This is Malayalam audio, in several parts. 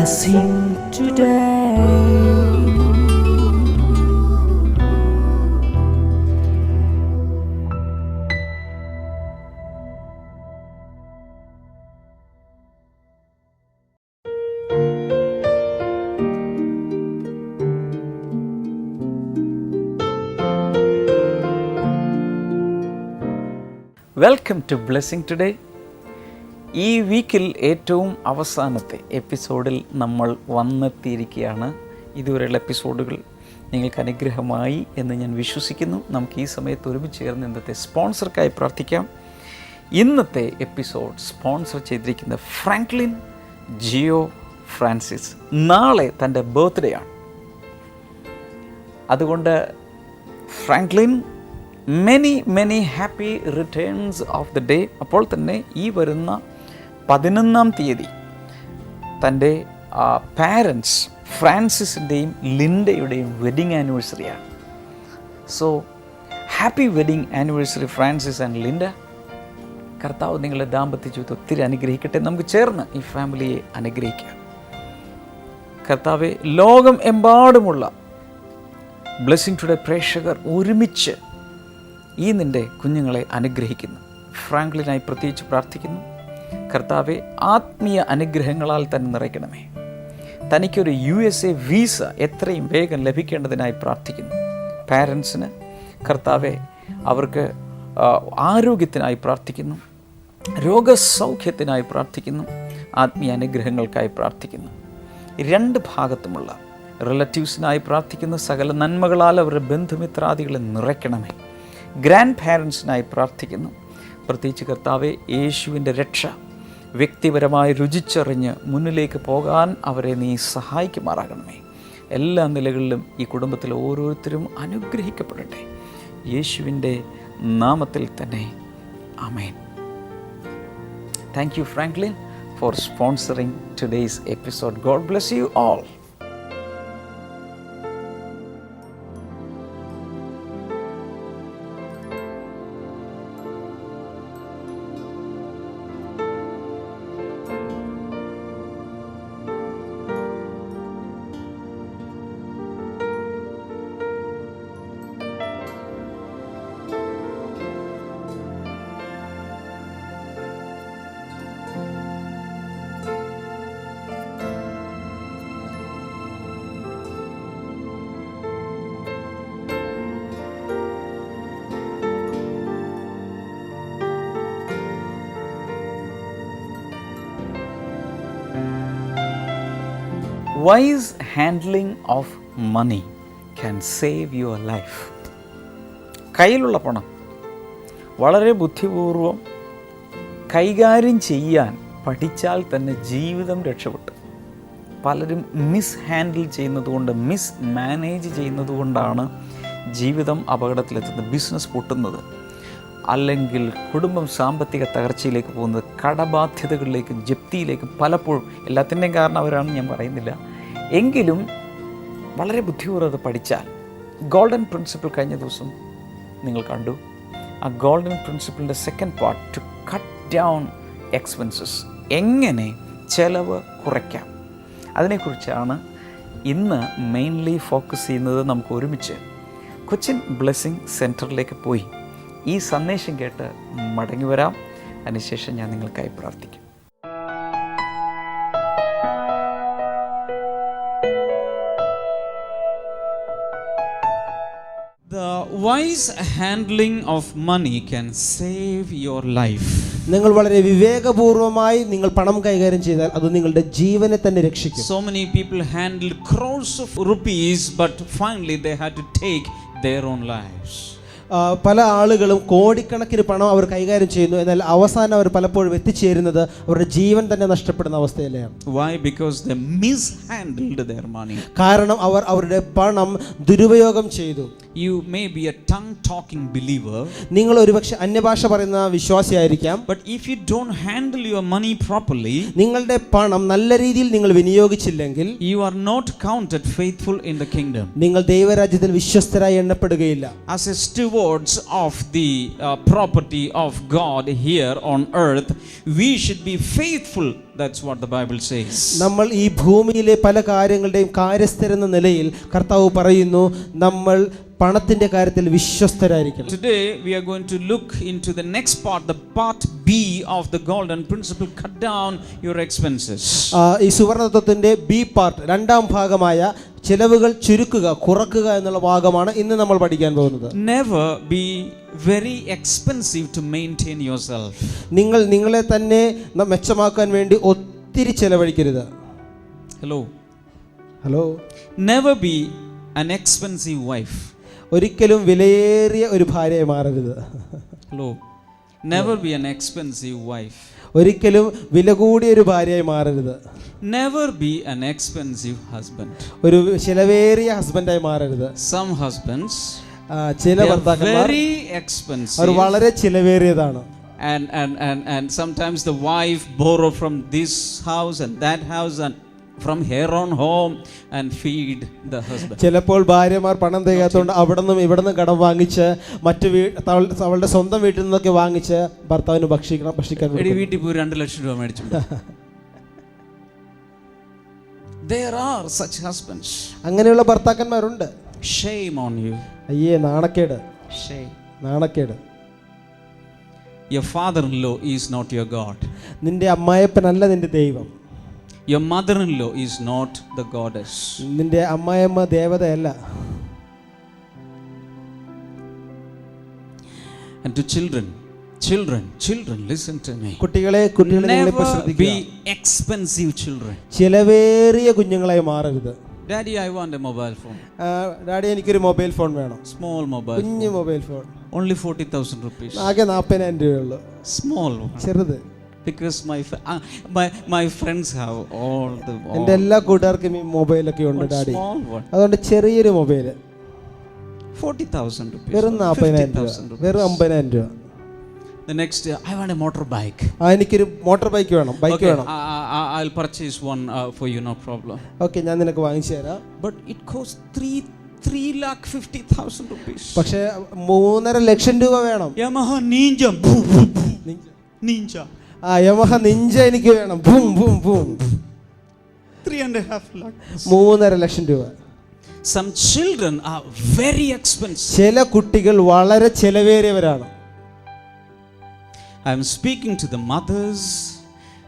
blessing today. Welcome to blessing today. ഈ വീക്കിൽ ഏറ്റവും അവസാനത്തെ എപ്പിസോഡിൽ നമ്മൾ വന്നെത്തിയിരിക്കുകയാണ്. ഇതുവരെയുള്ള എപ്പിസോഡുകൾ നിങ്ങൾക്ക് അനുഗ്രഹമായി എന്ന് ഞാൻ വിശ്വസിക്കുന്നു. നമുക്ക് ഈ സമയത്ത് ഒരുമിച്ച് ചേർന്ന് ഇന്നത്തെ സ്പോൺസർക്കായി പ്രാർത്ഥിക്കാം. ഇന്നത്തെ എപ്പിസോഡ് സ്പോൺസർ ചെയ്തിരിക്കുന്ന ഫ്രാങ്ക്ലിൻ ജിയോ ഫ്രാൻസിസ്. നാളെ തൻ്റെ ബർത്ത്ഡേ ആണ്. അതുകൊണ്ട് Franklin many happy returns of the day. അപ്പോൾ തന്നെ ഈ വരുന്ന 11-ാം തീയതി തൻ്റെ പാരൻസ് ഫ്രാൻസിസിൻ്റെയും ലിൻഡയുടെയും വെഡിങ് ആനിവേഴ്സറിയാണ്. So happy wedding anniversary Francis and Linda. കർത്താവ് നിങ്ങളുടെ ദാമ്പത്യ ജീവിതം ഒത്തിരി അനുഗ്രഹിക്കട്ടെ. നമുക്ക് ചേർന്ന് ഈ ഫാമിലിയെ അനുഗ്രഹിക്കാം. കർത്താവെ, ലോകം എമ്പാടുമുള്ള ബ്ലെസ്സിങ് ടുഡേ പ്രേക്ഷകർ ഒരുമിച്ച് ഈ നിൻ്റെ കുഞ്ഞുങ്ങളെ അനുഗ്രഹിക്കുന്നു. ഫ്രാങ്ക്ലിനായി പ്രത്യേകിച്ച് പ്രാർത്ഥിക്കുന്നു. കർത്താവെ, ആത്മീയ അനുഗ്രഹങ്ങളാൽ തന്നെ നിറയ്ക്കണമേ. തനിക്കൊരു USA വീസ എത്രയും വേഗം ലഭിക്കേണ്ടതിനായി പ്രാർത്ഥിക്കുന്നു. പാരൻസിന് കർത്താവെ, അവർക്ക് ആരോഗ്യത്തിനായി പ്രാർത്ഥിക്കുന്നു, രോഗസൗഖ്യത്തിനായി പ്രാർത്ഥിക്കുന്നു, ആത്മീയ അനുഗ്രഹങ്ങൾക്കായി പ്രാർത്ഥിക്കുന്നു. രണ്ട് ഭാഗത്തുമുള്ള റിലേറ്റീവ്സിനായി പ്രാർത്ഥിക്കുന്നു. സകല നന്മകളാൽ അവരുടെ ബന്ധുമിത്രാദികളെ നിറയ്ക്കണമേ. ഗ്രാൻഡ് പാരൻസിനായി പ്രാർത്ഥിക്കുന്നു. പ്രത്യേകിച്ച് കർത്താവെ, യേശുവിൻ്റെ രക്ഷ വ്യക്തിപരമായി രുചിച്ചറിഞ്ഞ് മുന്നിലേക്ക് പോകാൻ അവരെ നീ സഹായിക്കുമാറാകണമേ. എല്ലാ നിലകളിലും ഈ കുടുംബത്തിലെ ഓരോരുത്തരും അനുഗ്രഹിക്കപ്പെടട്ടെ. യേശുവിൻ്റെ നാമത്തിൽ തന്നെ ആമേൻ. Thank you Franklin for sponsoring today's episode. God bless you all. Wise handling of money can save your life. കയ്യിലുള്ള പണം വളരെ ബുദ്ധിപൂർവം കൈകാര്യം ചെയ്യാൻ പഠിച്ചാൽ തന്നെ ജീവിതം രക്ഷപ്പെട്ടു. പലരും മിസ് ഹാൻഡിൽ ചെയ്യുന്നതുകൊണ്ട്, മിസ് മാനേജ് ചെയ്യുന്നതുകൊണ്ടാണ് ജീവിതം അപകടത്തിലെത്തുന്നത്, ബിസിനസ് പൊട്ടുന്നത്, അല്ലെങ്കിൽ കുടുംബം സാമ്പത്തിക തകർച്ചയിലേക്ക് പോകുന്നത്, കടബാധ്യതകളിലേക്കും ജപ്തിയിലേക്കും. പലപ്പോഴും എല്ലാത്തിൻ്റെയും കാരണം അവരാണെന്ന് ഞാൻ പറയുന്നില്ല. എങ്കിലും വളരെ ബുദ്ധിപൂർവ്വം അത് പഠിച്ചാൽ, ഗോൾഡൻ പ്രിൻസിപ്പിൾ കഴിഞ്ഞ ദിവസം നിങ്ങൾ കണ്ടു. ആ ഗോൾഡൻ പ്രിൻസിപ്പിളിൻ്റെ second part, to cut down expenses, എങ്ങനെ ചെലവ് കുറയ്ക്കാം, അതിനെക്കുറിച്ചാണ് ഇന്ന് മെയിൻലി ഫോക്കസ് ചെയ്യുന്നത്. നമുക്ക് ഒരുമിച്ച് കൊച്ചിൻ ബ്ലെസ്സിങ് സെൻറ്ററിലേക്ക് പോയി ഈ സന്ദേശം കേട്ട് മടങ്ങി വരാം. അതിനുശേഷം ഞാൻ നിങ്ങൾക്കായി പ്രാർത്ഥിക്കും. The wise handling of money can save your life. നിങ്ങൾ വളരെ വിവേകപൂർവമായി നിങ്ങൾ പണം കൈകാര്യം ചെയ്താൽ അത് നിങ്ങളുടെ ജീവനെ തന്നെ രക്ഷിക്കും. So many people handled crores of rupees, but finally they had to take their own lives. പല ആളുകളും കോടിക്കണക്കിന് പണം അവർ കൈകാര്യം ചെയ്യുന്നു, എന്നാൽ അവസാനം അവർ പലപ്പോഴും എത്തിച്ചേരുന്നത് അവരുടെ ജീവൻ തന്നെ നഷ്ടപ്പെടുന്ന അവസ്ഥയിലാണ്. Why? Because they mishandled their money. കാരണം അവർ അവരുടെ പണം ദുരുപയോഗം ചെയ്തു. You may be a tongue-talking believer. നിങ്ങൾ ഒരുപക്ഷെ അന്യഭാഷ പറയുന്ന വിശ്വാസിയായിരിക്കാം. But if you don't handle your money properly, നിങ്ങളുടെ പണം നല്ല രീതിയിൽ നിങ്ങൾ വിനിയോഗിച്ചില്ലെങ്കിൽ, you are not counted faithful in the kingdom. നിങ്ങൾ ദൈവരാജ്യത്തിൽ വിശ്വസ്തരായി എണ്ണപ്പെടുകയില്ല. As a stewards of the property of God here on earth, we should be faithful That's what the Bible says. നമ്മൾ ഈ ഭൂമിയിലെ പല കാര്യങ്ങളുടെയും കാര്യസ്ഥരെന്ന നിലയിൽ കർത്താവ് പറയുന്നു നമ്മൾ പണത്തിന്റെ കാര്യത്തിൽ വിശ്വസ്തരായിരിക്കണം. Today we are going to look into the next part, the part B of the golden principle. Cut down your expenses. ഈ സുവർണതത്വത്തിന്റെ ബി പാർട്ട്, രണ്ടാം ഭാഗമായ ചിലവുകൾ ചുരുക്കുക, കുറക്കുക എന്നുള്ള ഭാഗമാണ് ഇന്ന് നമ്മൾ പഠിക്കാൻ പോകുന്നത്. Never be very expensive to maintain yourself. നിങ്ങൾ നിങ്ങളെ തന്നെ മെച്ചമാക്കാൻ വേണ്ടി ഒത്തിരി ചെലവഴിക്കരുത്. Hello. Never be an expensive wife. ഒരിക്കലും വിലയേറിയ ഒരു ഭാര്യയായി മാറരുത്. Never be an expensive wife. ഒരിക്കലും വില കൂടിയ ഒരു ഭാര്യയായി മാറരുത്. Never be an expensive husband. ഒരു ചിലവേറിയ ഹസ്ബൻഡായി മാറരുത്. Some husbands, ചില ഭർത്താക്കന്മാർ very expensive. അവർ വളരെ ചിലവേറിയതാണ്. And sometimes the wife borrow from this house and that house and from her own home and feed the husband. ചിലപ്പോൾ ഭാര്യമാർ പണം തികയാത്തതുകൊണ്ട് അവിടെ നിന്നും ഇവിടെ നിന്നും കടം വാങ്ങിച്ച് മറ്റു അവളുടെ സ്വന്തം വീട്ടിൽ നിന്നൊക്കെ വാങ്ങിച്ച് ഭർത്താവിന് ഭക്ഷിക്കാൻ വീട്ടിൽ പോയി 2 ലക്ഷം രൂപ മേടിച്ചു. There are such husbands. അങ്ങനെയുള്ള ഭർത്താക്കന്മാരുണ്ട്. Shame on you. അയ്യേ, നാണക്കേട്. Shame. നാണക്കേട്. Your father-in-law is not your God. നിന്റെ അമ്മായപ്പനല്ല നിന്റെ ദൈവം. Your mother-in-law is not the goddess. നിന്റെ അമ്മായമ്മ ദേവതയല്ല. And to children, listen to me. കുട്ടികളെ never be expensive children. ചിലവേറിയ കുഞ്ഞുങ്ങളായി മാറരുത്. Daddy, I want a mobile phone. Daddy, എനിക്കൊരു മൊബൈൽ ഫോൺ വേണം. Small mobile. കുഞ്ഞു മൊബൈൽ ഫോൺ. Only 40,000 rupees. ആകെ 40,000 രൂപയുള്ളൂ. Small one. ചെറുത്. Because my friends have all the. എൻ്റെ എല്ലാ കൂട്ടുകാർക്കും ഈ മൊബൈലൊക്കെ ഉണ്ട് ഡാഡി. Small one. അതുകൊണ്ട് ചെറിയൊരു മൊബൈല്. 40,000 rupees. വെറും 40,000 രൂപ. വെറും 50,000 രൂപ. The next year, I want a motorbike. എനിക്കൊരു മോട്ടോർ ബൈക്ക് വേണം. ബൈക്ക് വേണം. I'll purchase one for you, no problem. Okay, ഞാൻ നിനക്ക് വാങ്ങിച്ചു തരാം. But it costs 3,50,000 rupees. പക്ഷേ 3.5 ലക്ഷം രൂപ വേണം. Yamaha Ninja. യമഹ നിഞ്ച എനിക്ക് വേണം. 3.5 lakh. 3.5 ലക്ഷം രൂപ. Some children are very expensive. ചില കുട്ടികൾ വളരെ ചെലവേറിയവരാണ്. I am speaking to the mothers,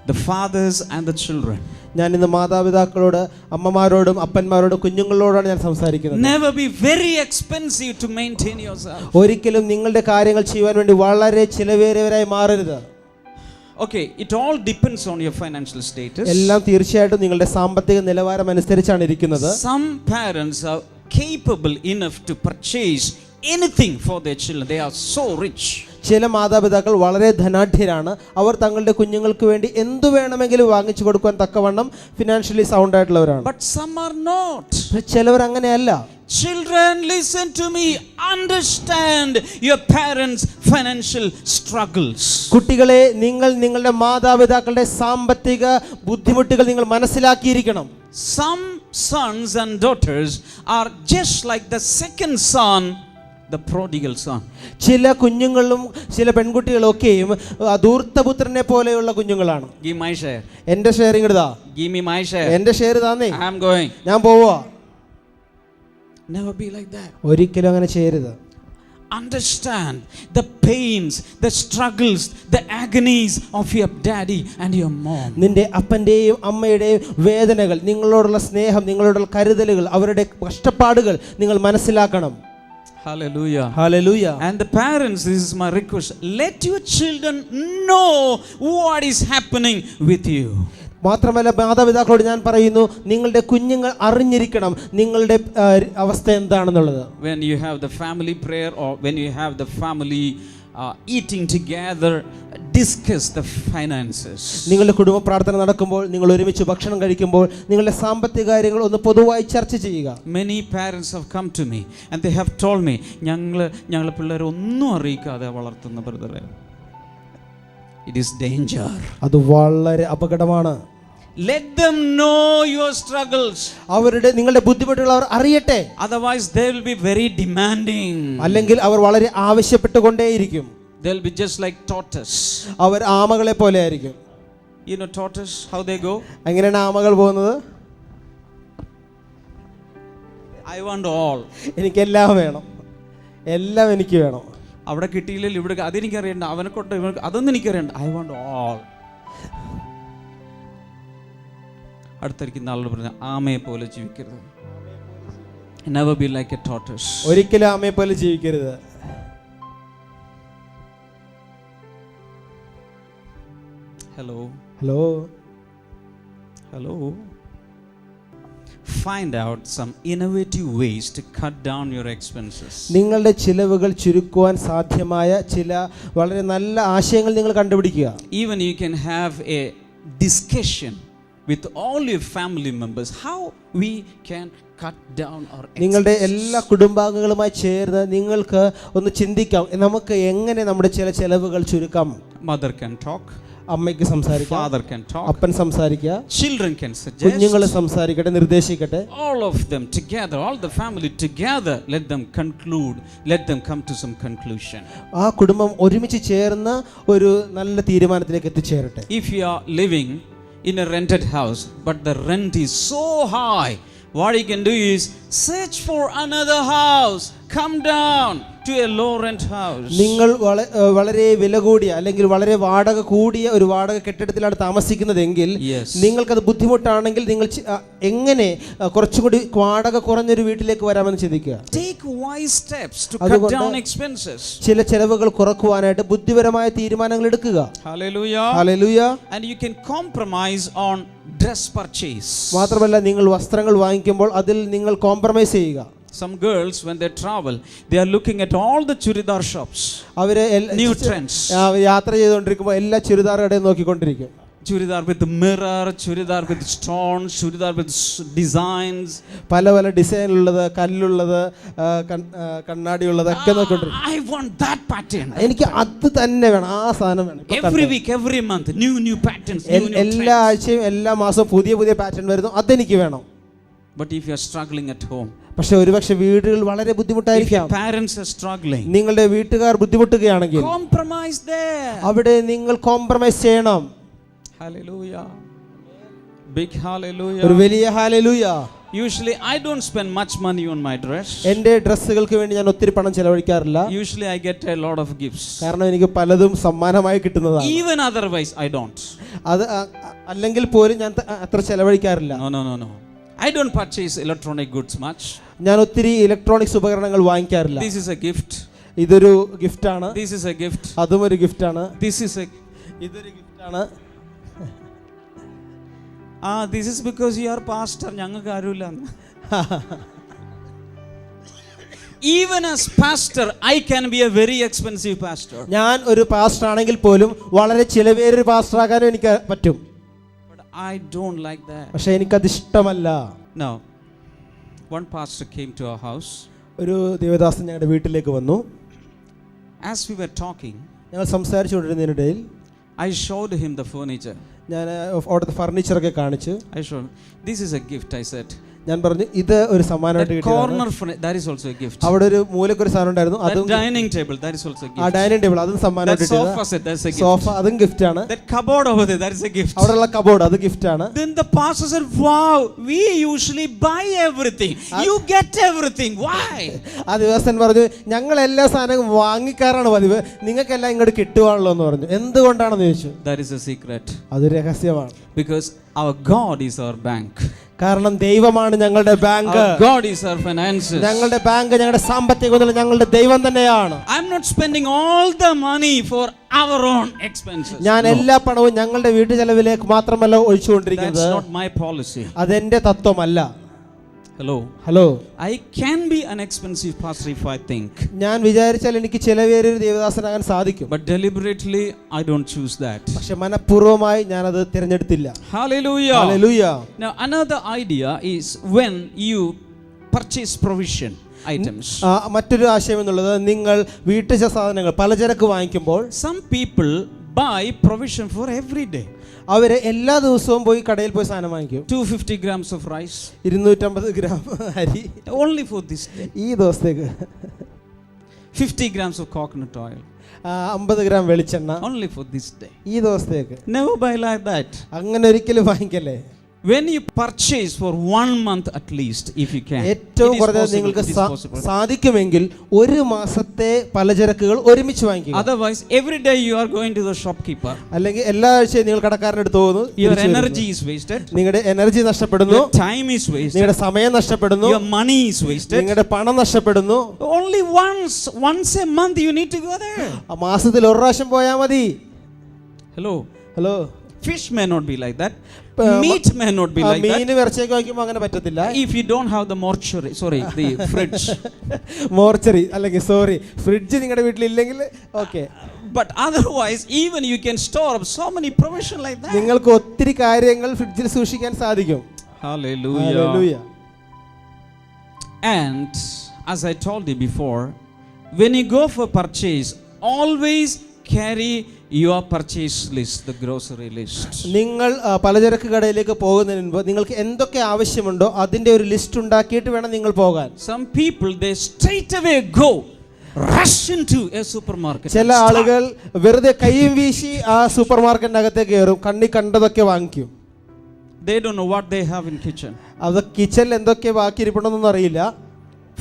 the fathers and the children. ഞാൻ ഇന്ന് മാതാപിതാക്കളോട്, അമ്മമാരോടും അപ്പന്മാരോടും കുഞ്ഞുങ്ങളോടാണ് ഞാൻ സംസാരിക്കുന്നത്. Never be very expensive to maintain yourself. ഒരിക്കലും നിങ്ങളുടെ കാര്യങ്ങൾ ചെയ്യാൻ വേണ്ടി വളരെ ചിലവേറിയവരായി മാറരുത്. Okay, it all depends on your financial status. എല്ലാം തീർച്ചയായിട്ടും നിങ്ങളുടെ സാമ്പത്തിക നിലവാരം അനുസരിച്ചാണ് ഇരിക്കുന്നത്. Some parents are capable enough to purchase anything for their children. They are so rich. ചില മാതാപിതാക്കൾ വളരെ ധനാഢ്യരാണ്. അവർ തങ്ങളുടെ കുഞ്ഞുങ്ങൾക്ക് വേണ്ടി എന്തു വേണമെങ്കിലും വാങ്ങിച്ചു കൊടുക്കാൻ തക്കവണ്ണം ഫിനാൻഷ്യലി സൗണ്ട് ആയിട്ടുള്ളവരാണ്. But some are not. ചിലവർ അങ്ങനെയല്ല. Children, listen to me. Understand your parents' financial struggles. കുട്ടികളെ, നിങ്ങൾ നിങ്ങളുടെ മാതാപിതാക്കളുടെ സാമ്പത്തിക ബുദ്ധിമുട്ടുകൾ നിങ്ങൾ മനസ്സിലാക്കിയിരിക്കണം. Some sons and daughters are just like the second son, the prodigal son. ചില കുഞ്ഞുങ്ങളും ചില പെൺകുട്ടികളൊക്കെയും ധൂർത്തപുത്രനെ പോലെയുള്ള കുഞ്ഞുങ്ങളാണ്. Give my share. എന്റെ ഷെയർ ഇങ്ങോട്ടാ. Give me my share. എന്റെ ഷെയർ താന്നേ. I am going. ഞാൻ പോവാ. Never be like that. ഒരിക്കലും അങ്ങനെ ചെയ്യരുത്. Understand the pains, the struggles, the agonies of your daddy and your mom. നിന്റെ അപ്പന്റെയും അമ്മയുടെയും വേദനകൾ, നിങ്ങളോടുള്ള സ്നേഹം, നിങ്ങളോടുള്ള കരുതലുകൾ, അവരുടെ കഷ്ടപ്പാടുകൾ നിങ്ങൾ മനസ്സിലാക്കണം. Hallelujah. Hallelujah. And the parents, this is my request, let your children know what is happening with you. മാത്രമല്ല, മാതാപിതാക്കളോട് ഞാൻ പറയുന്നു, നിങ്ങളുടെ കുഞ്ഞുങ്ങൾ അറിഞ്ഞിരിക്കണം നിങ്ങളുടെ അവസ്ഥ എന്താണെന്നുള്ളത്. When you have the family prayer or when you have the family eating together, discuss the finances. നിങ്ങളുടെ കുടുംബ പ്രാർത്ഥന നടക്കുമ്പോൾ, നിങ്ങൾ ഒരുമിച്ച് ഭക്ഷണം കഴിക്കുമ്പോൾ നിങ്ങളുടെ സാമ്പത്തിക കാര്യങ്ങൾ ഒന്ന് പൊതുവായി ചർച്ച ചെയ്യുക. Many parents have come to me and they have told me, ഞങ്ങളെ പിള്ളേരെ ഒന്നും അറിയിക്കാതെ വളർത്തുന്ന ബ്രദറെ. It is danger. അത് വളരെ അപകടമാണ്. Let them know your struggles. നിങ്ങളുടെ ബുദ്ധിമുട്ടുകൾ അവർ അറിയട്ടെ. Otherwise they will be very demanding. അല്ലെങ്കിൽ അവർ വളരെ ആവശ്യപ്പെട്ടുകൊണ്ടേയിരിക്കും. They'll be just like tortoise. അവർ ആമകളെ പോലെ ആയിരിക്കും. You know tortoise, how they go? എങ്ങനെയാണ് ആമകൾ പോകുന്നത്? I want all. എനിക്കെല്ലാം വേണം, എല്ലാം എനിക്ക് വേണം. അവിടെ കിട്ടിയില്ലെങ്കിൽ ഇവിടെ അതെനിക്കറിയണ്ട, അവനെ കൊണ്ട് അതൊന്നും എനിക്കറിയണ്ട. I want all. അടുത്തിരിക്കുന്ന ആളോട് പറഞ്ഞ ആമയെ പോലെ ജീവിക്കരുത്. Never be like a tortoise. ഒരിക്കലും ആമയെ പോലെ ജീവിക്കരുത്. Hello. Hello. Hello. Find out some innovative ways to cut down your expenses. നിങ്ങളുടെ ചിലവുകൾ ചുരുക്കുവാൻ സാധ്യമായ ചില വളരെ നല്ല ആശയങ്ങൾ നിങ്ങൾ കണ്ടുപിടിക്കുക. Even you can have a discussion with all your family members how we can cut down our expenses. നിങ്ങളുടെ എല്ലാ കുടുംബാംഗങ്ങളുമായി ചേർന്ന് നിങ്ങൾക്ക് ഒന്ന് ചിന്തിക്കാം, നമുക്ക് എങ്ങനെ നമ്മുടെ ചില ചിലവുകൾ ചുരുക്കാം. Mother can talk, അമ്മയ്ക്ക് സംസാരിക്കാം, father can talk, അപ്പൻ സംസാരിക്കുക, children can suggest, കുഞ്ഞുങ്ങൾ സംസാരിക്കട്ടെ, നിർദ്ദേശിക്കട്ടെ. all of them together, all the family together, let them conclude, let them come to some conclusion. ആ കുടുംബം ഒരുമിച്ച് ചേർന്ന് ഒരു നല്ല തീരുമാനത്തിലേക്ക് എത്തിച്ചേരട്ടെ. If you are living in a rented house but the rent is so high, what you can do is search for another house, come down to a low rent house. നിങ്ങൾ വളരെ വില കൂടിയ അല്ലെങ്കിൽ വളരെ വാടക കൂടിയ ഒരു വാടക കെട്ടിടത്തിലാണ് താമസിക്കുന്നതെങ്കിൽ നിങ്ങൾക്കത് ബുദ്ധിമുട്ടാണെങ്കിൽ നിങ്ങൾ എങ്ങനെ കുറച്ചുകൂടി വാടക കുറഞ്ഞൊരു വീട്ടിലേക്ക് വരാമെന്ന് ചിന്തിക്കുക. Take wise steps to cut down expenses. ചില ചെലവുകൾ കുറക്കുവാനായിട്ട് ബുദ്ധിപരമായ തീരുമാനങ്ങൾ എടുക്കുക. Hallelujah. Hallelujah. And you can compromise on dress purchase. മാത്രമല്ല നിങ്ങൾ വസ്ത്രങ്ങൾ വാങ്ങിക്കുമ്പോൾ അതിൽ നിങ്ങൾ കോംപ്രമൈസ് ചെയ്യുക. Some girls when they travel they are looking at all the churidar shops. അവര് new trends. യാത്ര ചെയ്തുകൊണ്ടിരിക്കുമ്പോൾ എല്ലാ ചുരിദാർ കടയും നോക്കിക്കൊണ്ടിരിക്കും. Churidar with mirror, churidar with stones, churidar with designs. പല പല ഡിസൈനിലുള്ളത്, കല്ലുള്ളത്, കണ്ണാടിയുള്ളത് ഒക്കെ നോക്കിക്കൊണ്ടിരിക്കും. I want that pattern. എനിക്ക് അത് തന്നെ വേണം, ആ സാധനം വേണം. Every week, every month, new patterns, new എല്ലാ ആഴ്ചയും എല്ലാ മാസവും പുതിയ പുതിയ പാറ്റേൺ വരുന്നു, അതെനിക്ക് വേണം. But if you are struggling at home, പക്ഷെ ഒരുപക്ഷെ വീടുകൾ വളരെ ബുദ്ധിമുട്ടായിരിക്കാം. parents are struggling, നിങ്ങളുടെ വീട്ടുകാർ ബുദ്ധിമുട്ടുകയാണെങ്കിൽ compromise there. അവിടെ നിങ്ങൾ കോംപ്രമൈസ് ചെയ്യണം. Hallelujah. Big hallelujah. ഒരു വലിയ hallelujah. Usually I don't spend much money on my dress. എൻ്റെ ഡ്രസ്സുകൾക്ക് വേണ്ടി ഞാൻ ഒത്തിരി പണം ചെലവഴിക്കാറില്ല. Usually I get a lot of gifts. കാരണം എനിക്ക് പലതും സമ്മാനമായി കിട്ടുന്നതാണ്. Even otherwise I don't. അത് അല്ലെങ്കിൽ പോലും ഞാൻ അത്ര ചെലവഴിക്കാറില്ല. No. I don't purchase electronic goods much. ഞാൻ ഒത്തിരി ഇലക്ട്രോണിക്സ് ഉപകരണങ്ങൾ വാങ്ങിക്കാറില്ല. This is a gift. ഇതൊരു ഗിഫ്റ്റാണ്. This is a gift. അതും ഒരു ഗിഫ്റ്റാണ്. This is a ഇതൊരു ഗിഫ്റ്റാണ്. This is because you are pastor. ഞങ്ങൾക്ക് ആരുമില്ല. Even as pastor I can be a very expensive pastor. ഞാൻ ഒരു പാസ്റ്റർ ആണെങ്കിൽ പോലും വളരെ ചിലവേറിയ പാസ്റ്റർ ആകാനും എനിക്ക് പറ്റും. I don't like that. പക്ഷേ എനിക്കത് ഇഷ്ടമല്ല. Now, one pastor came to our house. ഒരു ദേവദാസൻ ഞങ്ങളുടെ വീട്ടിലേക്ക് വന്നു. As we were talking, ഞങ്ങൾ സംസാരിച്ചുകൊണ്ടിരുന്നതിനിടയിൽ I showed him the furniture. ഞാൻ അവിടുത്തെ ഫർണിച്ചറൊക്കെ കാണിച്ചു. I showed him, this is a gift, I said. ഞാൻ പറഞ്ഞു ഇത് ഒരു സമ്മാനമായിട്ട് കിട്ടിയതാണ്. കിട്ടിയതാണ്. That is also a gift. അവിടെ ഒരു മൂലക്ക് ഒരു സാധനം ഉണ്ടായിരുന്നു, അതും dining table, that is also a gift. ആ ഡൈനിങ് ടേബിൾ അതും സമ്മാനമായിട്ട് കിട്ടിയതാണ്. Sofa set, that's a gift. Sofa അതും ഗിഫ്റ്റ് ആണ്. That cupboard over there, that is a gift. അവിടെയുള്ള കബോർഡ് അത് ഗിഫ്റ്റ് ആണ്. Then the pastor said, wow, we usually buy everything, you get everything, why? ആ ദിവസം പറഞ്ഞു ഞങ്ങൾ എല്ലാ സാധനവും വാങ്ങിക്കാറാണ് പതിവ്, നിങ്ങൾക്കെല്ലാം ഇങ്ങോട്ട് കിട്ടുവാണല്ലോ എന്ന് പറഞ്ഞു. എന്തുകൊണ്ടാണെന്ന് ചോദിച്ചു. That is a secret. അത് രഹസ്യമാണ്. Because our God is our bank. കാരണം ദൈവമാണ് ഞങ്ങളുടെ bank. God is our finances. ഞങ്ങളുടെ ബാങ്ക് ഞങ്ങളുടെ സാമ്പത്തിക ഞങ്ങളുടെ ദൈവം തന്നെയാണ്. I'm not spending all the money for our own expenses. ഞാൻ എല്ലാ പണവും ഞങ്ങളുടെ വീട്ടു ചെലവിലേക്ക് മാത്രമല്ല ഒഴിച്ചുകൊണ്ടിരിക്കുന്നത്. That's not my policy. അതെന്റെ തത്വമല്ല. Hello. I can be an expensive pastor if I think. ഞാൻ വിചാരിച്ചാൽ എനിക്ക് ചിലവേറിയ ദേവദാസനാകാൻ സാധിക്കും. But deliberately I don't choose that. പക്ഷേ മനഃപൂർവ്വമായി ഞാൻ അത് തിരഞ്ഞെടുത്തില്ല. Hallelujah. Hallelujah. Now another idea is when you purchase provision items. മറ്റൊരു ആശയം എന്നുള്ളത് നിങ്ങൾ വീട്ടു സാധനങ്ങൾ പലചരക്ക് വാങ്ങിക്കുമ്പോൾ some people buy provision for every day. അവര് എല്ലാ ദിവസവും പോയി കടയിൽ പോയി സാധനം വാങ്ങിക്കും. 250 grams of rice, 250 ഗ്രാം അരി only for this day. ഈ ദിവസത്തേക്ക്. 50 grams of coconut oil. 50 gram വെളിച്ചെണ്ണ only for this day. ഈ ദിവസത്തേക്ക്. Never buy like that. അങ്ങനെ ഒരിക്കലും വാങ്ങിക്കല്ലേ. When you purchase for 1 month at least, if you can, ഏറ്റവും കുറഞ്ഞത് നിങ്ങൾക്ക് സാധിക്കുമെങ്കിൽ ഒരു മാസത്തെ പലചരക്കുകൾ ഒരുമിച്ച് വാങ്ങിക്കുക. Otherwise, every day you are going to the shopkeeper. അല്ലെങ്കിൽ എല്ലാ ആഴ്ചയും നിങ്ങൾ കടക്കാരൻ്റെ അടുത്ത് പോകുന്നു. Your energy is wasted. നിങ്ങളുടെ എനർജി നഷ്ടപ്പെടുന്നു. Your time is wasted. നിങ്ങളുടെ സമയം നഷ്ടപ്പെടുന്നു. Your money is wasted. നിങ്ങളുടെ പണം നഷ്ടപ്പെടുന്നു. Only once a month you need to go there. മാസത്തിൽ ഒരു പ്രാവശ്യം പോയാൽ മതി. Hello. Fish may not be like that. Meat may not be like that. മീൻ ഇറച്ചിയൊക്കെ വാങ്ങിക്കുമ്പോൾ അങ്ങനെ പറ്റത്തില്ല. If you don't have the the fridge. Mortuary അല്ലെങ്കിൽ ഫ്രിഡ്ജ് നിങ്ങളുടെ വീട്ടിൽ ഇല്ലെങ്കിൽ okay. But otherwise, even you can store up so many provisions like that. നിങ്ങൾക്ക് ഒത്തിരി കാര്യങ്ങൾ ഫ്രിഡ്ജിൽ സൂക്ഷിക്കാൻ സാധിക്കും. Hallelujah. And as I told you before, when you go for purchase, always carry your purchase list, the grocery list. നിങ്ങൾ പലചരക്ക് കടയിലേക്ക് പോകുന്നതിന് മുൻപ് നിങ്ങൾക്ക് എന്തൊക്കെ ആവശ്യമുണ്ടോ അതിന്റെ ഒരു ലിസ്റ്റ് ഉണ്ടാക്കിയിട്ട് വേണം നിങ്ങൾ പോകാൻ. Some people, they straight away go rush into a supermarket. ചില ആളുകൾ വെറുതെ കൈയും വീശി ആ സൂപ്പർ മാർക്കറ്റിനകത്തേക്ക് കയറും, കണ്ണി കണ്ടതൊക്കെ വാങ്ങിക്കും. They don't know what they have in kitchen. അത് കിച്ചണിൽ എന്തൊക്കെ ബാക്കി ഇരിപ്പുണ്ടെന്നൊന്നും അറിയില്ല.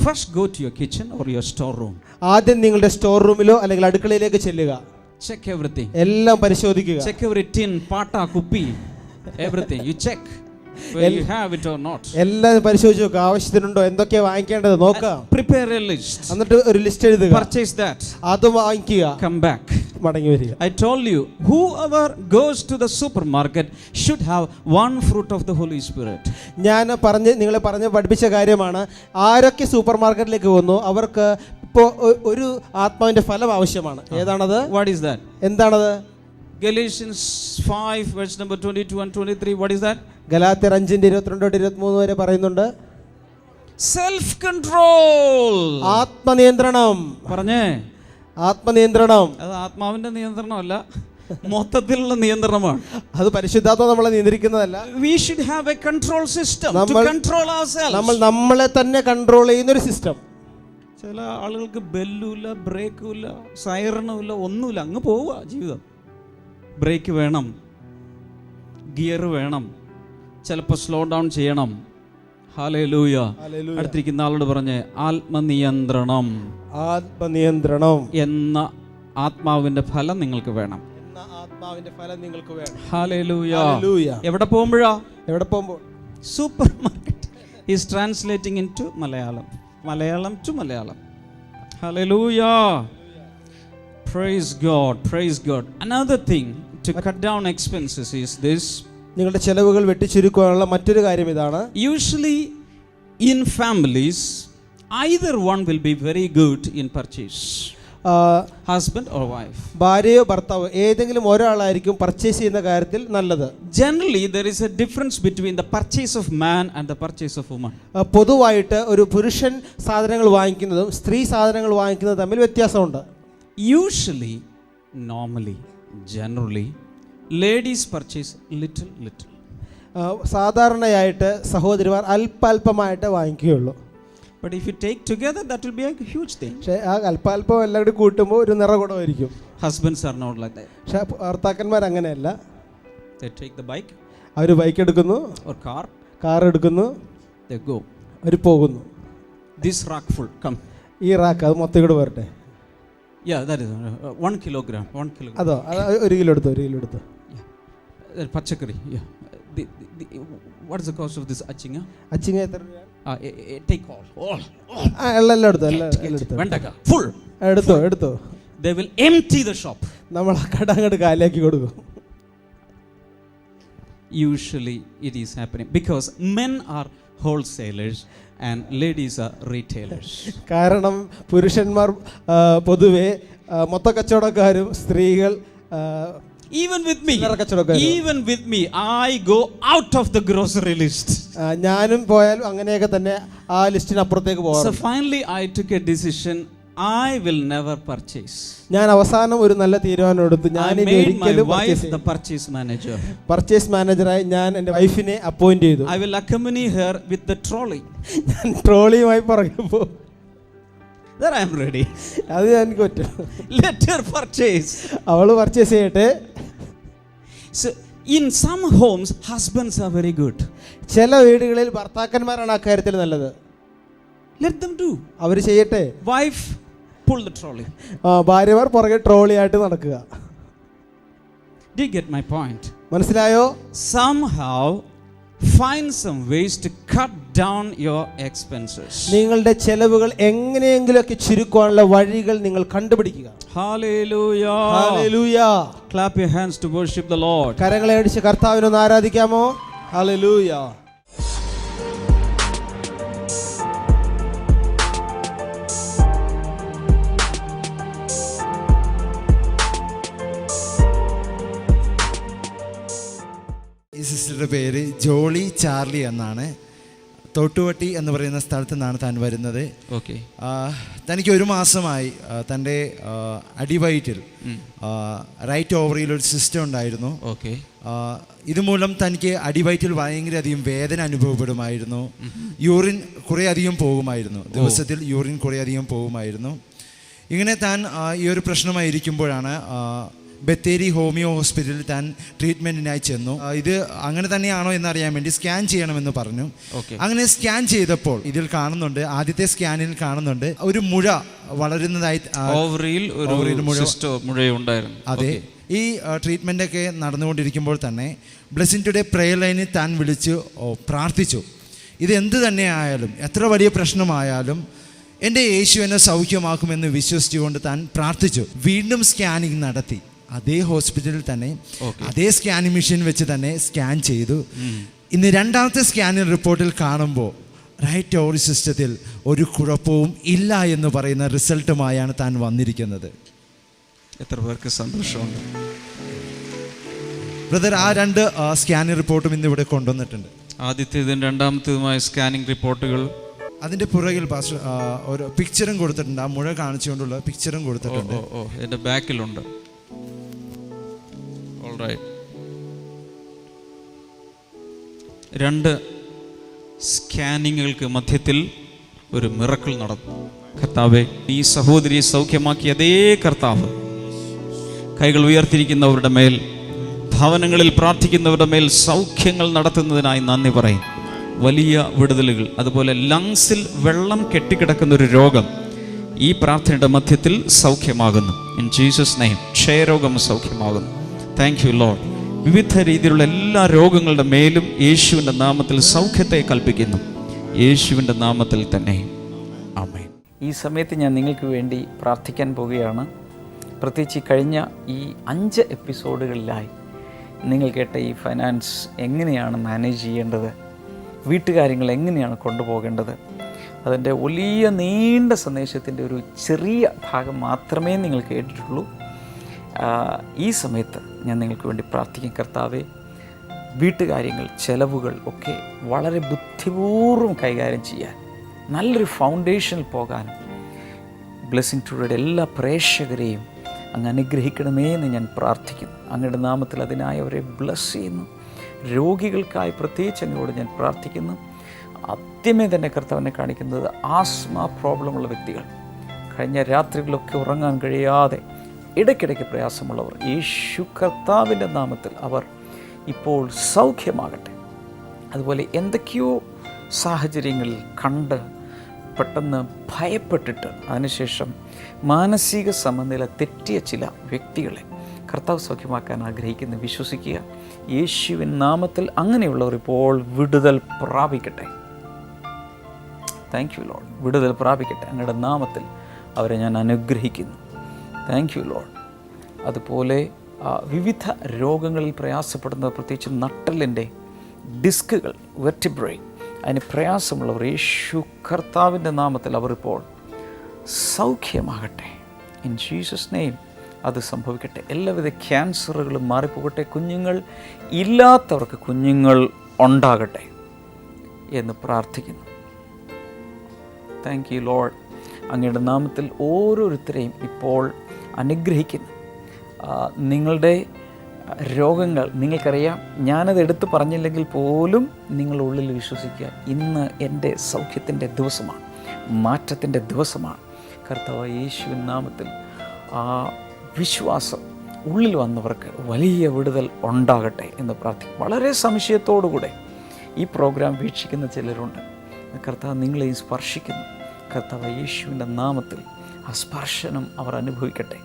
First go to your kitchen or your store room. ആദ്യം നിങ്ങളുടെ സ്റ്റോർ റൂമിലോ അല്ലെങ്കിൽ അടുക്കളയിലേക്ക് ചെല്ലുക. Check everything. എല്ലാം പരിശോധിക്കുക. Check every tin, pata, kuppi, everything. You check whether you have it or not. എല്ലാം പരിശോധിച്ച് നോക്കുക, ആവശ്യത്തിനുണ്ടോ, എന്തൊക്കെയാ വാങ്ങിക്കേണ്ടത് നോക്കുക. Prepare a list. എന്നിട്ട് ഒരു ലിസ്റ്റ് എഴുതുക. Purchase that. അത് വാങ്ങിക്കുക. Come back. മടങ്ങി വരിക. I told you, whoever goes to the supermarket should have one fruit of the Holy Spirit. ഞാൻ നിങ്ങളെ പഠിപ്പിച്ച കാര്യമാണ്. ആരൊക്കെ സൂപ്പർ മാർക്കറ്റിലേക്ക് പോകുന്നു അവർക്ക് ഇപ്പോൾ ഒരു ആത്മാവിന്റെ ഫലം ആവശ്യമാണ്. ഏതാണത്? What is that? എന്താണത്? Galatians 5 verse number 22 and 23. What is that? ഗലാത്യർ 5:22-23 വരെ പറയുന്നുണ്ട്. Self control. ആത്മനിയന്ത്രണം. പറഞ്ഞേ. ആത്മനിയന്ത്രണം. അത് ആത്മാവിന്റെ നിയന്ത്രണമല്ല, മൊത്തത്തിലുള്ള നിയന്ത്രണമാണ്. അത് പരിശുദ്ധാത്മ നമ്മളെ നിയന്ത്രിക്കുന്നതല്ല. We should have a control system to control ourselves. നമ്മളെ തന്നെ കൺട്രോൾ ചെയ്യുന്ന ഒരു സിസ്റ്റം. ചില ആളുകൾക്ക് ബെല്ലുമില്ല, ബ്രേക്കുമില്ല, സൈറണുമില്ല, ഒന്നുമില്ല, അങ്ങ് പോവുക ജീവിതം. ബ്രേക്ക് വേണം, ഗിയർ വേണം, ചിലപ്പോൾ സ്ലോ ഡൗൺ ചെയ്യണം. ഹല്ലേലൂയ. അടുത്തിരിക്കുന്ന ആളോട് പറഞ്ഞേ, ആത്മനിയന്ത്രണം എന്ന ആത്മാവിന്റെ ഫലം നിങ്ങൾക്ക് വേണം. ഹല്ലേലൂയ. എവിടെ പോകുമ്പോഴാ? Supermarket is translating into Malayalam to Malayalam. Hallelujah. Praise God. Another thing to cut down expenses is this. നിങ്ങളുടെ ചെലവുകൾ വെട്ടിച്ചുരുക്കാനുള്ള മറ്റൊരു കാര്യം ഇതാണ്. Usually in families, either one will be very good in purchase. Husband or wife. ഭാര്യയോ ഭർത്താവോ ഏതെങ്കിലും ഒരാളായിരിക്കും പർച്ചേസ് ചെയ്യുന്ന കാര്യത്തിൽ നല്ലത്. Generally there is a difference between the purchase of man and the purchase of woman. പൊതുവായിട്ട് ഒരു പുരുഷൻ സാധനങ്ങൾ വാങ്ങിക്കുന്നതും സ്ത്രീ സാധനങ്ങൾ വാങ്ങിക്കുന്നതും തമ്മിൽ വ്യത്യാസമുണ്ട്. Usually, normally, generally, ladies purchase little. സാധാരണയായിട്ട് സഹോദരിമാർ അല്പാൽപമായിട്ട് വാങ്ങിക്കുകയുള്ളൂ. But if you take together, that will be a huge thing. പക്ഷേ ആ അല്പാൽപ്പം എല്ലാം കൂടി കൂട്ടുമ്പോൾ ഒരു നിറകുടമായിരിക്കും. Husbands are not like that. പക്ഷേ ഭർത്താക്കന്മാർ അങ്ങനെയല്ല. They take the bike. അവർ ബൈക്ക് എടുക്കുന്നു, or കാർ എടുക്കുന്നു, they go. അവർ പോകുന്നു. This rack full, come. ഈ റാക്ക് അത് മൊത്തം കൂടെ വരട്ടെ. Yeah, that is 1 kilogram. അതോ 1 കിലോ എടുത്തു. Yeah. പച്ചക്കറി. Yeah. What is the cost of this achinga? Achinga എത്ര രൂപ? Take all. എല്ലാം എടുത്തു. വെണ്ടക്ക full. എടുത്തോ. They will empty the shop. നമ്മൾ ആ കട അങ്ങോട്ട് കാലിയാക്കി കൊടുക്കും. Usually it is happening because men are wholesalers and ladies are retailers. കാരണം പുരുഷന്മാർ പൊതുവെ മൊത്ത കച്ചവടക്കാരും സ്ത്രീകൾ Even with me, I go out of the grocery list. ഞാനും പോയാലും അങ്ങനെയൊക്കെ തന്നെ ആ ലിസ്റ്റിന് അപ്പുറത്തേക്ക് പോകാം. So finally I took a decision. I will never purchase. ഞാൻ അവസാനം ഒരു നല്ല തീരുമാനം എടുത്തു. ഞാൻ ഇനി ഒരിക്കലും പർച്ചേസ് മാനേജറായി ഞാൻ എൻ്റെ വൈഫിനെ അപ്പോയിന്റ് ചെയ്തു. I will accompany her with the trolley. ഞാൻ ട്രോളിയുമായി പുറകെ പോകും. There I am ready. അത് എനിക്ക് പറ്റും. Let her purchase. അവള് പർച്ചേസ് ചെയ്യട്ടെ. So in some homes, husbands are very good. ചില വീടുകളിൽ ഭർത്താക്കന്മാരാണ് ആ കാര്യത്തിൽ നല്ലത്. Let them do. അവർ ചെയ്യട്ടെ. Wife, pull the trolley. ഭാര്യമാർ പുറകെ ട്രോളിയായിട്ട് നടക്കുക. Do you get my point? മനസ്സിലായോ? Somehow find some ways to cut down your expenses. നിങ്ങളുടെ ചെലവുകൾ എങ്ങനെയെങ്കിലുമൊക്കെ ചുരുക്കാനുള്ള വഴികൾ നിങ്ങൾ കണ്ടുപിടിക്കുക. Hallelujah. Hallelujah. Clap your hands to worship the Lord. കരങ്ങളെ അടിച്ച് കർത്താവിനെ ഒന്ന് ആരാധിക്കാമോ? ഹല്ലേലൂയ. ഈ സിസ്റ്ററുടെ പേര് ജോളി ചാർലി എന്നാണ്. തോട്ടുവട്ടി എന്ന് പറയുന്ന സ്ഥലത്തു നിന്നാണ് താൻ വരുന്നത്. Okay. തനിക്ക് 1 മാസമായി തൻ്റെ അടിവയറ്റിൽ റൈറ്റ് ഓവറിയിൽ ഒരു സിസ്റ്റം ഉണ്ടായിരുന്നു. Okay. ഇതുമൂലം തനിക്ക് അടിവയറ്റിൽ ഭയങ്കരധികം വേദന അനുഭവപ്പെടുമായിരുന്നു. യൂറിൻ കുറേ അധികം പോകുമായിരുന്നു. ദിവസത്തിൽ യൂറിൻ കുറേ അധികം പോകുമായിരുന്നു. ഇങ്ങനെ താൻ ഈ ഒരു പ്രശ്നമായിരിക്കുമ്പോഴാണ് ബത്തേരി ഹോമിയോ ഹോസ്പിറ്റലിൽ താൻ ട്രീറ്റ്മെൻറ്റിനായി ചെന്നു. ഇത് അങ്ങനെ തന്നെയാണോ എന്നറിയാൻ വേണ്ടി സ്കാൻ ചെയ്യണമെന്ന് പറഞ്ഞു. അങ്ങനെ സ്കാൻ ചെയ്തപ്പോൾ ഇതിൽ കാണുന്നുണ്ട്, ആദ്യത്തെ സ്കാനിൽ കാണുന്നുണ്ട് ഒരു മുഴ വളരുന്നതായി. അതെ. ഈ ട്രീറ്റ്മെൻറ്റൊക്കെ നടന്നുകൊണ്ടിരിക്കുമ്പോൾ തന്നെ ബ്ലെസ്സിംഗ് ടുഡേ പ്രെയർ ലൈനിൽ താൻ വിളിച്ച് പ്രാർത്ഥിച്ചു. ഇതെന്ത് തന്നെയായാലും, എത്ര വലിയ പ്രശ്നമായാലും എൻ്റെ യേശു എന്നെ സൗഖ്യമാക്കുമെന്ന് വിശ്വസിച്ചുകൊണ്ട് താൻ പ്രാർത്ഥിച്ചു. വീണ്ടും സ്കാനിങ് നടത്തി. അതേ ഹോസ്പിറ്റലിൽ തന്നെ അതേ സ്കാനിങ് മെഷീൻ വെച്ച് തന്നെ സ്കാൻ ചെയ്തു. ഇന്ന് 2ാമത്തെ സ്കാനിങ് റിപ്പോർട്ടിൽ കാണുമ്പോൾ റൈറ്റ് ഓവറി സിസ്റ്റത്തിൽ ഒരു കുഴപ്പവും ഇല്ല എന്ന് പറയുന്ന റിസൾട്ടുമായാണ് താൻ വന്നിരിക്കുന്നത്. എത്ര പേർക്ക് സന്തോഷമുണ്ട് ബ്രദർ. ആ 2 സ്കാനിങ് റിപ്പോർട്ടും ഇന്ന് ഇവിടെ കൊണ്ടുവന്നിട്ടുണ്ട്. ആദ്യത്തേതും 2ാമത്തേതുമായ സ്കാനിങ് റിപ്പോർട്ടുകൾ. അതിൻ്റെ പുറകിൽ പാസ്റ്റർ ഒരു പിക്ചറും കൊടുത്തിട്ടുണ്ട്. ആ മുഴ കാണിച്ചുകൊണ്ടുള്ള പിക്ചറും കൊടുത്തിട്ടുണ്ട്. എൻ്റെ ബാക്കിലുണ്ട്. ഓൾറൈറ്റ്. 2 സ്കാനിങ്ങുകൾക്ക് മധ്യത്തിൽ ഒരു മിറക്കിൾ നടന്നു. കർത്താവേ, ഈ സഹോദരിയെ സൗഖ്യമാക്കിയ അതേ കർത്താവ് കൈകൾ ഉയർത്തിയിരിക്കുന്നവരുടെ മേൽ, ഭവനങ്ങളിൽ പ്രാർത്ഥിക്കുന്നവരുടെ മേൽ സൗഖ്യങ്ങൾ നടത്തുന്നതിനായി നന്ദി പറയും. വലിയ വിടുതലുകൾ, അതുപോലെ ലങ്സിൽ വെള്ളം കെട്ടിക്കിടക്കുന്ന ഒരു രോഗം ഈ പ്രാർത്ഥനയുടെ മധ്യത്തിൽ സൗഖ്യമാകുന്നു. ഇൻ ജീസസ് നെയിം ക്ഷയരോഗം സൗഖ്യമാകുന്നു. Thank you Lord. വിവിധ രീതിയിലുള്ള എല്ലാ രോഗങ്ങളുടെ മേലും യേശുവിൻ്റെ നാമത്തിൽ സൗഖ്യത്തെ കൽപ്പിക്കുന്നു. യേശുവിൻ്റെ നാമത്തിൽ തന്നെ ആമേൻ. ഈ സമയത്ത് ഞാൻ നിങ്ങൾക്ക് വേണ്ടി പ്രാർത്ഥിക്കാൻ പോവുകയാണ്. പ്രത്യേകിച്ച് കഴിഞ്ഞ ഈ 5 എപ്പിസോഡുകളിലായി നിങ്ങൾ കേട്ട ഈ ഫൈനാൻസ് എങ്ങനെയാണ് മാനേജ് ചെയ്യേണ്ടത്, വീട്ടുകാര്യങ്ങൾ എങ്ങനെയാണ് കൊണ്ടുപോകേണ്ടത്, അതിൻ്റെ വലിയ നീണ്ട സന്ദേശത്തിൻ്റെ ഒരു ചെറിയ ഭാഗം മാത്രമേ നിങ്ങൾ കേട്ടിട്ടുള്ളൂ. ഈ സമയത്ത് ഞാൻ നിങ്ങൾക്ക് വേണ്ടി പ്രാർത്ഥിക്കും. കർത്താവേ, വീട്ടുകാര്യങ്ങൾ, ചെലവുകൾ ഒക്കെ വളരെ ബുദ്ധിപൂർവ്വം കൈകാര്യം ചെയ്യാൻ, നല്ലൊരു ഫൗണ്ടേഷനിൽ പോകാനും ബ്ലെസ്സിംഗ് ടുഡേയുടെ എല്ലാ പ്രേക്ഷകരെയും അങ്ങ് അനുഗ്രഹിക്കണമേ എന്ന് ഞാൻ പ്രാർത്ഥിക്കുന്നു. അങ്ങയുടെ നാമത്തിൽ അതിനായി അവരെ ബ്ലെസ് ചെയ്യുന്നു. രോഗികൾക്കായി പ്രത്യേകിച്ച് അങ്ങോട്ട് ഞാൻ പ്രാർത്ഥിക്കുന്നു. ആദ്യമേ തന്നെ കർത്താവിനെ കാണിക്കുന്നത് ആസ്മ പ്രോബ്ലമുള്ള വ്യക്തികൾ, കഴിഞ്ഞ രാത്രികളിലൊക്കെ ഉറങ്ങാൻ കഴിയാതെ ഇടയ്ക്കിടയ്ക്ക് പ്രയാസമുള്ളവർ, യേശു കർത്താവിൻ്റെ നാമത്തിൽ അവർ ഇപ്പോൾ സൗഖ്യമാകട്ടെ. അതുപോലെ എന്തൊക്കെയോ സാഹചര്യങ്ങളിൽ കണ്ട് പെട്ടെന്ന് ഭയപ്പെട്ടിട്ട് അതിനുശേഷം മാനസിക സമനില തെറ്റിയ ചില വ്യക്തികളെ കർത്താവ് സൗഖ്യമാക്കാൻ ആഗ്രഹിക്കുന്ന വിശ്വസിക്കുക. യേശുവിൻ നാമത്തിൽ അങ്ങനെയുള്ളവർ ഇപ്പോൾ വിടുതൽ പ്രാപിക്കട്ടെ. Thank you Lord. വിടുതൽ പ്രാപിക്കട്ടെ. അങ്ങയുടെ നാമത്തിൽ അവരെ ഞാൻ അനുഗ്രഹിക്കുന്നു. Thank you Lord. അതുപോലെ വിവിധ രോഗങ്ങളിൽ പ്രയാസപ്പെടുന്ന, പ്രത്യേകിച്ച് നട്ടലിൻ്റെ ഡിസ്കുകൾ, വെർട്ടിബ്രേ, അതിന് പ്രയാസമുള്ളവർ യേശു കർത്താവിൻ്റെ നാമത്തിൽ അവർ ഇപ്പോൾ സൗഖ്യമാകട്ടെ. ഇൻ ജീസസ് നെയിം അത് സംഭവിക്കട്ടെ. എല്ലാവിധ ക്യാൻസറുകളും മാറിപ്പോകട്ടെ. കുഞ്ഞുങ്ങൾ ഇല്ലാത്തവർക്ക് കുഞ്ഞുങ്ങൾ ഉണ്ടാകട്ടെ എന്ന് പ്രാർത്ഥിക്കുന്നു. Thank you Lord. അങ്ങയുടെ നാമത്തിൽ ഓരോരുത്തരെയും ഇപ്പോൾ അനുഗ്രഹിക്കുന്നു. നിങ്ങളുടെ രോഗങ്ങൾ നിങ്ങൾക്കറിയാം, ഞാനത് എടുത്തു പറഞ്ഞില്ലെങ്കിൽ പോലും നിങ്ങളുടെ ഉള്ളിൽ വിശ്വസിക്കുക, ഇന്ന് എൻ്റെ സൗഖ്യത്തിൻ്റെ ദിവസമാണ്, മാറ്റത്തിൻ്റെ ദിവസമാണ്. കർത്താവ് യേശുവിൻ നാമത്തിൽ ആ വിശ്വാസം ഉള്ളിൽ വന്നവർക്ക് വലിയ വിടുതൽ ഉണ്ടാകട്ടെ എന്ന് പ്രാർത്ഥിക്കും. വളരെ സംശയത്തോടുകൂടെ ഈ പ്രോഗ്രാം വീക്ഷിക്കുന്ന ചിലരുണ്ട്. കർത്താവ് നിങ്ങളെയും സ്പർശിക്കുന്നു. കർത്താവ് യേശുവിൻ്റെ നാമത്തിൽ ആ സ്പർശനം അവർ അനുഭവിക്കട്ടെ.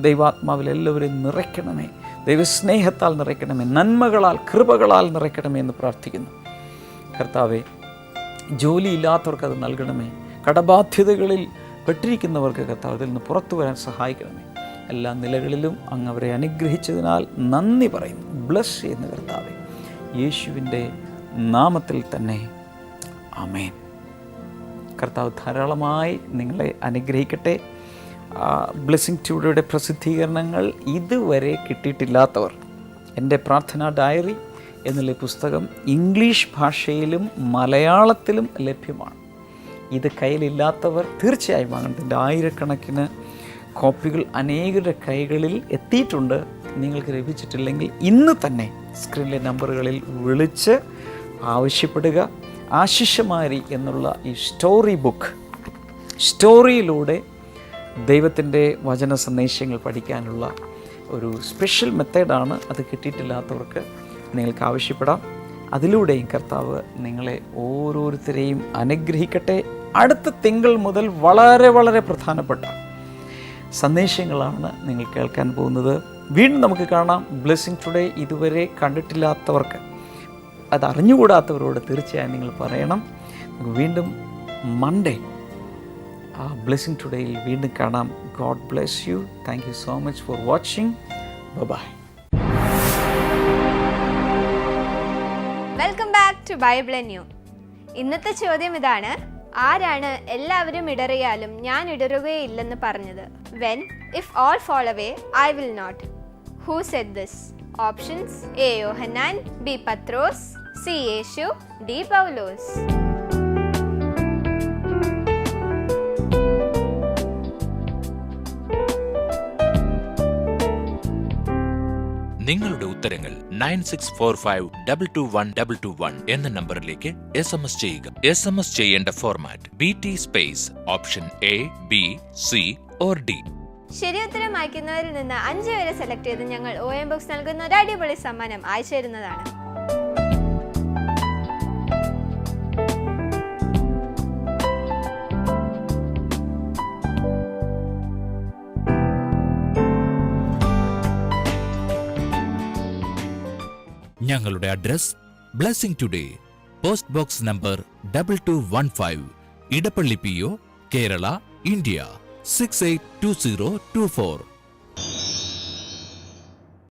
ദൈവാത്മാവിൽ എല്ലാവരെയും നിറയ്ക്കണമേ, ദൈവസ്നേഹത്താൽ നിറയ്ക്കണമേ, നന്മകളാൽ കൃപകളാൽ നിറയ്ക്കണമേ എന്ന് പ്രാർത്ഥിക്കുന്നു. കർത്താവെ, ജോലിയില്ലാത്തവർക്ക് അത് നൽകണമേ. കടബാധ്യതകളിൽ പെട്ടിരിക്കുന്നവർക്ക് കർത്താവ് ഇതിൽ നിന്ന് പുറത്തു വരാൻ സഹായിക്കണമേ. എല്ലാ നിലകളിലും അങ്ങ് അവരെ അനുഗ്രഹിച്ചതിനാൽ നന്ദി പറയുന്നു. ബ്ലസ് ചെയ്യുന്ന കർത്താവെ, യേശുവിൻ്റെ നാമത്തിൽ തന്നെ ആമേൻ. കർത്താവ് ധാരാളമായി നിങ്ങളെ അനുഗ്രഹിക്കട്ടെ. ബ്ലെസ്സിംഗ് ട്യൂഡോയുടെ പ്രസിദ്ധീകരണങ്ങൾ ഇതുവരെ കിട്ടിയിട്ടില്ലാത്തവർ എൻ്റെ പ്രാർത്ഥനാ ഡയറി എന്നുള്ള പുസ്തകം ഇംഗ്ലീഷ് ഭാഷയിലും മലയാളത്തിലും ലഭ്യമാണ്. ഇത് കയ്യിലില്ലാത്തവർ തീർച്ചയായും വാങ്ങണം. ഇതിൻ്റെ ആയിരക്കണക്കിന് കോപ്പികൾ അനേകരുടെ കൈകളിൽ എത്തിയിട്ടുണ്ട്. നിങ്ങൾക്ക് ലഭിച്ചിട്ടില്ലെങ്കിൽ ഇന്ന് തന്നെ സ്ക്രീനിലെ നമ്പറുകളിൽ വിളിച്ച് ആവശ്യപ്പെടുക. ആശിഷമാരി എന്നുള്ള ഈ സ്റ്റോറി ബുക്ക്, സ്റ്റോറിയിലൂടെ ദൈവത്തിൻ്റെ വചന സന്ദേശങ്ങൾ പഠിക്കാനുള്ള ഒരു സ്പെഷ്യൽ മെത്തേഡാണ്. അത് കിട്ടിയിട്ടില്ലാത്തവർക്ക് നിങ്ങൾക്ക് ആവശ്യപ്പെടാം. അതിലൂടെയും കർത്താവ് നിങ്ങളെ ഓരോരുത്തരെയും അനുഗ്രഹിക്കട്ടെ. അടുത്ത തിങ്കൾ മുതൽ വളരെ വളരെ പ്രധാനപ്പെട്ട സന്ദേശങ്ങളാണ് നിങ്ങൾ കേൾക്കാൻ പോകുന്നത്. വീണ്ടും നമുക്ക് കാണാം. ബ്ലെസ്സിംഗ് ടുഡേ ഇതുവരെ കണ്ടിട്ടില്ലാത്തവർക്ക്, അത് അറിഞ്ഞുകൂടാത്തവരോട് തീർച്ചയായും നിങ്ങൾ പറയണം. നമുക്ക് വീണ്ടും മൺഡേ ആ ബ്ലെസ്സിംഗ് ടുഡേയിൽ വീണ്ടും കാണാം. God bless you. Thank you so much for watching. Bye. Welcome back to Bible new. ഇന്നത്തെ ചോദ്യം ഇതാണ്: ആരാണ് എല്ലാവരും ഇടറിയാലും ഞാൻ ഇടറുകയില്ലെന്ന് പറഞ്ഞത്? When, if all fall away, I will not. Who said this? Options: A. Yohanan, B. Patros, C. Yeshu, D. Paulos. നിങ്ങളുടെ ഉത്തരങ്ങൾ 9645221221 എന്ന നമ്പറിലേക്ക് SMS ചെയ്യുക. SMS ചെയ്യേണ്ട format BT space option A, B, C or D. ശരി ഉത്തരം അയക്കുന്നവരിൽ നിന്ന് 5 പേരെ സെലക്ട് ചെയ്ത് ഞങ്ങൾ OM ബുക്സ് നൽകുന്ന ഒരു അടിപൊളി സമ്മാനം അയച്ചു തരുന്നതാണ്. ഞങ്ങളുടെ address: blessing today, post box number 2215, Edappally PO, Kerala, India 682024.